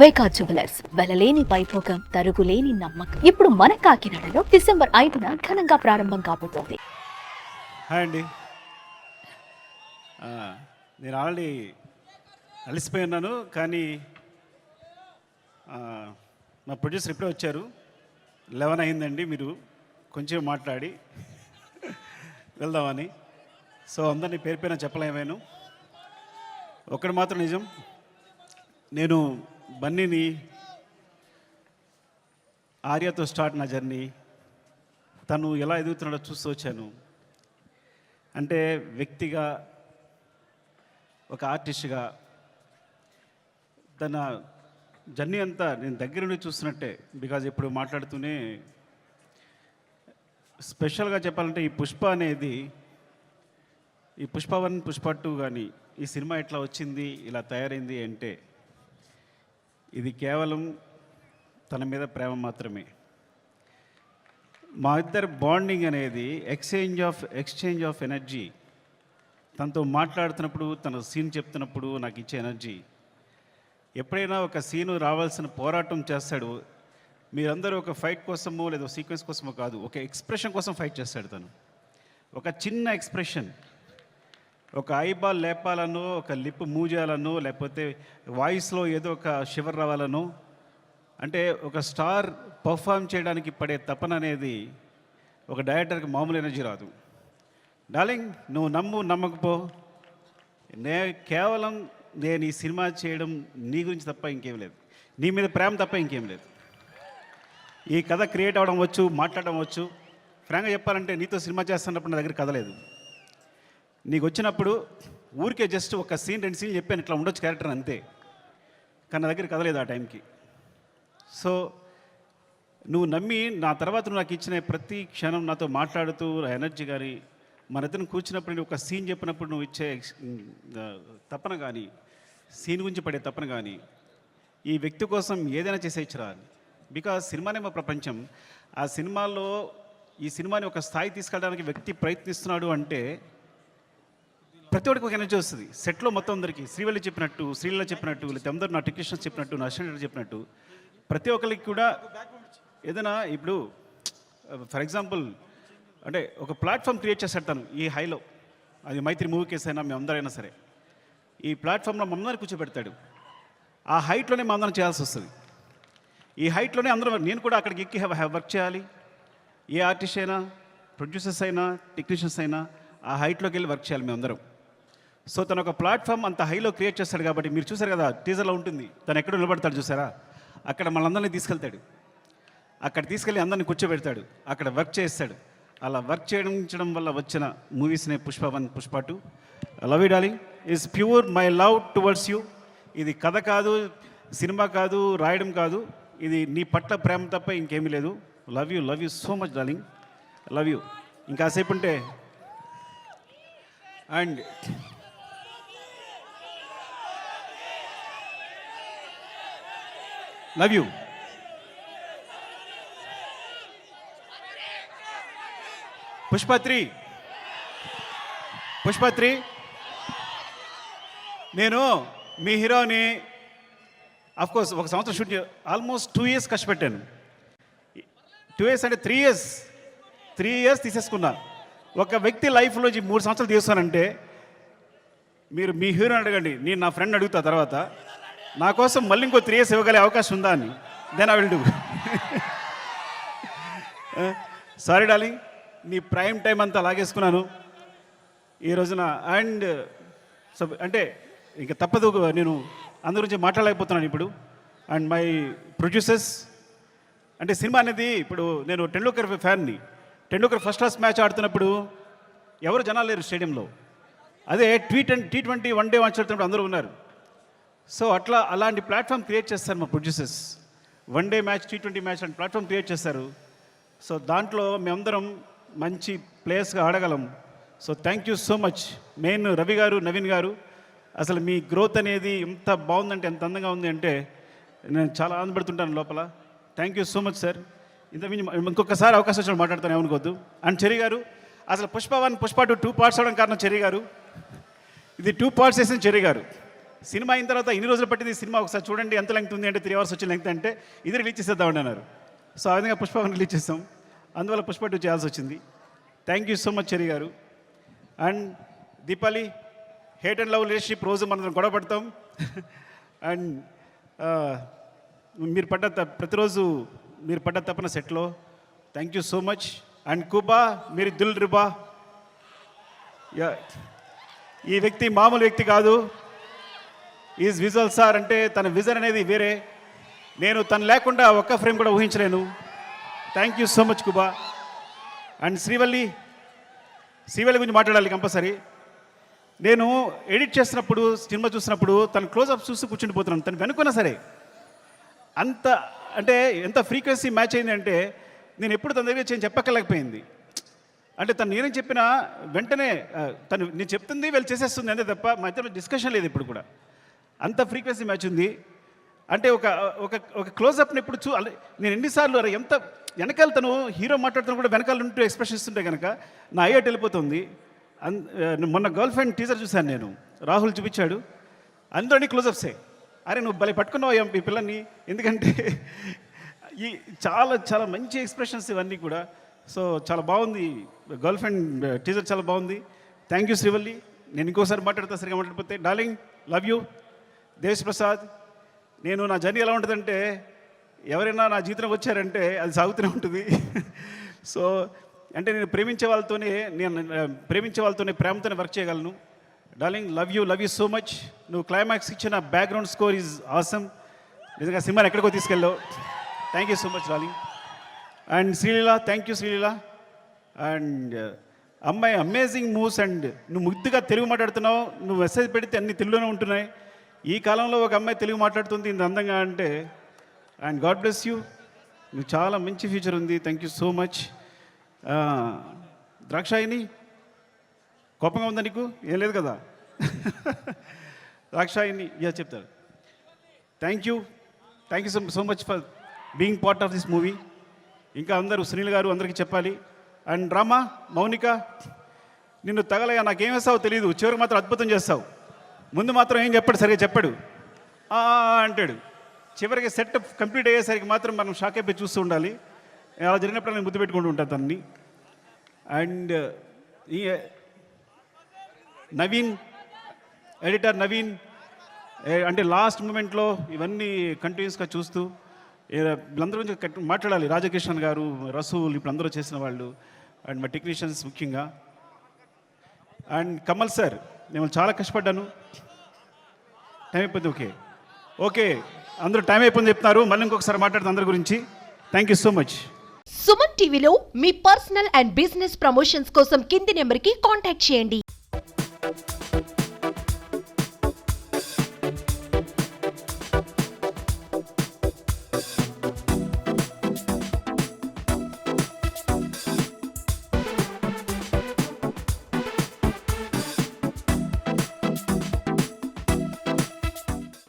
వైకా jewellers వెలలేని Vaibhogam తరుగులేని నమ్మకం. ఇప్పుడు మన కాకినాడలో డిసెంబర్ 5న ఘనంగా ప్రారంభం కాబోతోంది. హాయ్ అండి. నేను ఆల్రెడీ అలసిపోయి ఉన్నాను, కానీ మా ప్రొడ్యూసర్ ఇప్పుడే వచ్చారు. 11 అయిందండి, మీరు కొంచెం మాట్లాడి వెళ్దామని. సో అందరినీ పేరు పైన చెప్పలేమేను. ఒక్కటి మాత్రం నిజం, నేను బన్నీని ఆర్యతో స్టార్ట్ నా జర్నీ, తను ఎలా ఎదుగుతున్నాడో చూస్తూ వచ్చాను. అంటే వ్యక్తిగా, ఒక ఆర్టిస్ట్గా తన జర్నీ అంతా నేను దగ్గర నుండి చూస్తున్నట్టే. బికాజ్ ఇప్పుడు మాట్లాడుతూనే స్పెషల్గా చెప్పాలంటే ఈ పుష్ప అనేది, ఈ పుష్ప 1 పుష్ప 2 కానీ ఈ సినిమా ఎట్లా వచ్చింది, ఇలా తయారైంది అంటే ఇది కేవలం తన మీద ప్రేమ మాత్రమే. మా ఇద్దరు బాండింగ్ అనేది ఎక్స్చేంజ్ ఆఫ్ ఎనర్జీ. తనతో మాట్లాడుతున్నప్పుడు, తన సీన్ చెప్తున్నప్పుడు నాకు ఇచ్చే ఎనర్జీ. ఎప్పుడైనా ఒక సీను రావాల్సిన పోరాటం చేస్తాడు. మీరందరూ ఒక ఫైట్ కోసమో లేదా సీక్వెన్స్ కోసమో కాదు, ఒక ఎక్స్ప్రెషన్ కోసం ఫైట్ చేస్తాడు తను. ఒక చిన్న ఎక్స్ప్రెషన్, ఒక ఐబాల్ లేపాలనో, ఒక లిప్ మూవ్ చేయాలనో, లేకపోతే వాయిస్లో ఏదో ఒక షివర్ రావాలనో, అంటే ఒక స్టార్ పర్ఫామ్ చేయడానికి పడే తపన అనేది ఒక డైరెక్టర్కి మామూలు ఎనర్జీ రాదు. డార్లింగ్, నువ్వు నమ్మకపో, కేవలం నేను ఈ సినిమా చేయడం నీ గురించి తప్ప ఇంకేం లేదు, నీ మీద ప్రేమ తప్ప ఇంకేం లేదు. ఈ కథ క్రియేట్ అవ్వడం వచ్చు, మాట్లాడడం వచ్చు. ఫ్రాంక్గా చెప్పాలంటే నీతో సినిమా చేస్తున్నప్పుడు నా దగ్గర కథ లేదు. నీకు వచ్చినప్పుడు ఊరికే జస్ట్ ఒక సీన్ 2 సీన్లు చెప్పాను, ఇట్లా ఉండొచ్చు క్యారెక్టర్ అంతే, కానీ నా దగ్గర కథ లేదు ఆ టైంకి. సో నువ్వు నమ్మి నా తర్వాత నువ్వు నాకు ఇచ్చిన ప్రతి క్షణం నాతో మాట్లాడుతూ ఎనర్జీ కానీ, మన ఇద్దరిని కూర్చున్నప్పుడు నేను ఒక సీన్ చెప్పినప్పుడు నువ్వు ఇచ్చే తపన కానీ, సీన్ గురించి పడే తపన కానీ, ఈ వ్యక్తి కోసం ఏదైనా చేసేయచ్చురా. బికాజ్ సినిమానే మా ప్రపంచం. ఆ సినిమాలో ఈ సినిమాని ఒక స్థాయి తీసుకెళ్ళడానికి వ్యక్తి ప్రయత్నిస్తున్నాడు అంటే ప్రతి ఒక్కరికి ఒక ఎనర్జీ వస్తుంది. సెట్లో మొత్తం అందరికీ, శ్రీవల్లి చెప్పినట్టు, శ్రీలీల చెప్పినట్టు, లేకపోతే అందరూ నా టెక్నీషియన్స్ చెప్పినట్టు, నా అసిస్టెంట్ చెప్పినట్టు, ప్రతి ఒక్కరికి కూడా ఏదైనా ఇప్పుడు ఫర్ ఎగ్జాంపుల్ అంటే ఒక ప్లాట్ఫామ్ క్రియేట్ చేస్తాడు తను ఈ హైలో. అది మైత్రి మూవీ కేసు అయినా మేమందరైనా సరే ఈ ప్లాట్ఫామ్లో మమ్మల్ని కూర్చోబెడతాడు. ఆ హైట్లోనే మా అందరం చేయాల్సి వస్తుంది. ఈ హైట్లోనే అందరం, నేను కూడా అక్కడికి ఎక్కి వర్క్ చేయాలి. ఏ ఆర్టిస్ట్ అయినా, ప్రొడ్యూసర్స్ అయినా, టెక్నీషియన్స్ అయినా ఆ హైట్లోకి వెళ్ళి వర్క్ చేయాలి మేమందరం. సో తను ఒక ప్లాట్ఫామ్ అంత హైలో క్రియేట్ చేస్తాడు కాబట్టి మీరు చూసారు కదా, టీజర్లో ఉంటుంది, తను ఎక్కడ నిలబడతాడు చూసారా, అక్కడ మనందరినీ తీసుకెళ్తాడు. అక్కడ తీసుకెళ్ళి అందరినీ కూర్చోబెడతాడు, అక్కడ వర్క్ చేస్తాడు. అలా వర్క్ చేయడం వల్ల వచ్చిన మూవీస్నే Pushpa 1 Pushpa 2. Love you darling, is pure my love towards you. ఇది కథ కాదు, సినిమా కాదు, రాయడం కాదు, ఇది నీ పట్ల ప్రేమ తప్ప ఇంకేమీ లేదు. Love you so much darling, love you. ఇంకాసేపు ఉంటే అండ్ లవ్ యూ. పుష్ప 3 నేను మీ హీరోని అఫ్కోర్స్ ఒక సంవత్సరం షూట్ ఆల్మోస్ట్ 2 years కష్టపెట్టాను. 2 years అంటే 3 years తీసేసుకున్నా. ఒక వ్యక్తి లైఫ్లో 3 సంవత్సరాలు తీస్తానంటే మీరు మీ హీరోని అడగండి, నేను నా ఫ్రెండ్ అడుగుతా తర్వాత నా కోసం మళ్ళీ ఇంకో 3 years ఇవ్వగలే అవకాశం ఉందా అని. Then I will do. Sorry darling, నీ ప్రైమ్ టైం అంతా లాగేసుకున్నాను ఈ రోజున. అండ్ సో అంటే ఇంకా తప్పదు, నేను అందరి గురించి మాట్లాడలేకపోతున్నాను ఇప్పుడు. అండ్ మై ప్రొడ్యూసర్స్, అంటే సినిమా అనేది ఇప్పుడు నేను టెండూల్కర్ ఫ్యాన్ని. టెండూల్కర్ ఫస్ట్ క్లాస్ మ్యాచ్ ఆడుతున్నప్పుడు ఎవరు జనాలు లేరు స్టేడియంలో. అదే T20 1 డే మ్యాచ్ ఆడుతున్నప్పుడు అందరూ ఉన్నారు. సో అలాంటి ప్లాట్ఫామ్ క్రియేట్ చేస్తారు మా producers. 1 day match, T20 match and platform create చేస్తారు. సో దాంట్లో మేమందరం మంచి ప్లేయర్స్గా ఆడగలం. So thank you so much. Main Ravi garu, Naveen గారు, అసలు మీ గ్రోత్ అనేది ఎంత బాగుందంటే, ఎంత అందంగా ఉంది అంటే నేను చాలా ఆనందపడుతుంటాను లోపల. Thank you so much sir. ఇంకొకసారి అవకాశం వచ్చినప్పుడు మాట్లాడతాను, ఏమనుకోవద్దు. అండ్ చెర్రీ గారు, అసలు పుష్ప 1 పుష్ప 2 2 parts అవడం కారణం చెర్రీ గారు. ఇది 2 parts వేసిన చెర్రీ గారు. సినిమా అయిన తర్వాత ఇన్ని రోజులు పట్టింది ఈ సినిమా ఒకసారి చూడండి ఎంత లెంగ్త్ ఉంది అంటే 3 hours వచ్చిన లెంగ్త్ అంటే ఇది రిలీజ్ చేసేద్దామని అన్నారు. సో ఆ విధంగా పుష్ప రిలీజ్ చేస్తాం, అందువల్ల పుష్ప 2 చేయాల్సి వచ్చింది. థ్యాంక్ యూ సో మచ్ చెరి గారు. And Deepali, hate and love relationship రోజు మనం గొడవ పడతాం. అండ్ మీరు ప్రతిరోజు మీరు పడ్డ తప్పన సెట్లో thank you so much. And కుబా మీరు దిల్ రిబా, ఈ వ్యక్తి మామూలు వ్యక్తి కాదు, ఈజ్ విజువల్ సార్. అంటే తన విజన్ అనేది వేరే, నేను తను లేకుండా ఒక్క ఫ్రేమ్ కూడా ఊహించలేను. Thank you so much Kuba. And Srivalli గురించి మాట్లాడాలి కంపల్సరీ. నేను ఎడిట్ చేస్తున్నప్పుడు సినిమా చూసినప్పుడు తను క్లోజ్అప్ చూసి కూర్చుండిపోతున్నాను, తను వెనుకున్నా సరే. అంత అంటే ఎంత ఫ్రీక్వెన్సీ మ్యాచ్ అయింది అంటే నేను ఎప్పుడు తన దగ్గర చెప్పక్కర్లేకపోయింది. అంటే తను నేనేం చెప్పినా వెంటనే తను నేను చెప్తుంది వీళ్ళు చేసేస్తుంది అంతే తప్ప మధ్యలో డిస్కషన్ లేదు ఇప్పుడు కూడా. అంత ఫ్రీక్వెన్సీ మ్యాచ్ ఉంది. అంటే ఒక క్లోజ్అప్ని ఎప్పుడు నేను ఎన్నిసార్లు ఎంత వెనకాల తను హీరో మాట్లాడుతున్నా కూడా వెనకాల ఉంటూ ఎక్స్ప్రెషన్స్ ఉంటే కనుక నా అయ్యేట్ వెళ్ళిపోతుంది. మొన్న గర్ల్ ఫ్రెండ్ టీజర్ చూశాను నేను, రాహుల్ చూపించాడు, అందులోని క్లోజప్సే. అరే నువ్వు భలే పట్టుకున్నావు ఈ పిల్లల్ని, ఎందుకంటే ఈ చాలా చాలా మంచి ఎక్స్ప్రెషన్స్ ఇవన్నీ కూడా. సో చాలా బాగుంది, గర్ల్ ఫ్రెండ్ టీజర్ చాలా బాగుంది. Thank you Srivalli. నేను ఇంకోసారి మాట్లాడతా సరిగా మాట్లాడిపోతే. Darling love you. Desh Prasad, నేను నా జర్నీ ఎలా ఉంటుందంటే ఎవరైనా నా జీవితంలో వచ్చారంటే అది సాగుతూనే ఉంటుంది. సో అంటే నేను ప్రేమించే వాళ్ళతోనే ప్రేమతోనే వర్క్ చేయగలను. Darling love you so much. నువ్వు క్లైమాక్స్ ఇచ్చిన బ్యాక్గ్రౌండ్ స్కోర్ ఈజ్ ఆసమ్. నిజంగా సినిమాని ఎక్కడికో తీసుకెళ్ళావు. Thank you so much darling. And Sreeleela, thank you Sreeleela. And అమ్మాయి అమేజింగ్ మూవ్స్. అండ్ నువ్వు ముద్దుగా తెలుగు మాట్లాడుతున్నావు, నువ్వు మెసేజ్ పెడితే అన్ని తెలుగులోనే ఉంటున్నాయి. ఈ కాలంలో ఒక అమ్మాయి తెలుగు మాట్లాడుతుంది ఇంత అందంగా అంటే, అండ్ గాడ్ బ్లెస్ యూ. నువ్వు చాలా మంచి ఫ్యూచర్ ఉంది. Thank you so much. Dakshayani, కోపంగా ఉందా నీకు? ఏం లేదు కదా. ద్రాక్షాయిని చెప్తారు. Thank you so much for being part of this movie. ఇంకా అందరూ సునీల్ గారు అందరికీ చెప్పాలి. అండ్ రామా, మౌనిక, నిన్ను తగలగా నాకేం వేస్తావో తెలియదు, చివరికి మాత్రం అద్భుతం చేస్తావు. ముందు మాత్రం ఏం చెప్పాడు, సరిగా చెప్పాడు అంటాడు. చివరికి సెట్ కంప్లీట్ అయ్యేసరికి మాత్రం మనం షాక్ అయిపోయి చూస్తూ ఉండాలి. అలా జరిగినప్పుడు నేను ముద్దు పెట్టుకుంటూ ఉంటాను తనని. అండ్ ఈ నవీన్, ఎడిటర్ నవీన్, అంటే లాస్ట్ మూమెంట్లో ఇవన్నీ కంటిన్యూస్గా చూస్తూ వీళ్ళందరూ గురించి మాట్లాడాలి. రాజకిషన్ గారు, రసూల్, ఇప్పుడు అందరూ చేసిన వాళ్ళు, అండ్ మా టెక్నీషియన్స్ ముఖ్యంగా. అండ్ కమల్ సార్, నేను చాలా కష్టపడ్డాను. టైం అయిపోయింది. ఓకే అందరూ టైం అయిపోయింది చెప్తున్నారు. మళ్ళీ ఇంకొకసారి మాట్లాడుతుంది అందరి గురించి. Thank you so much. Suman టీవీలో మీ పర్సనల్ అండ్ బిజినెస్ ప్రమోషన్స్ కోసం కింది నెంబర్కి కాంటాక్ట్ చేయండి.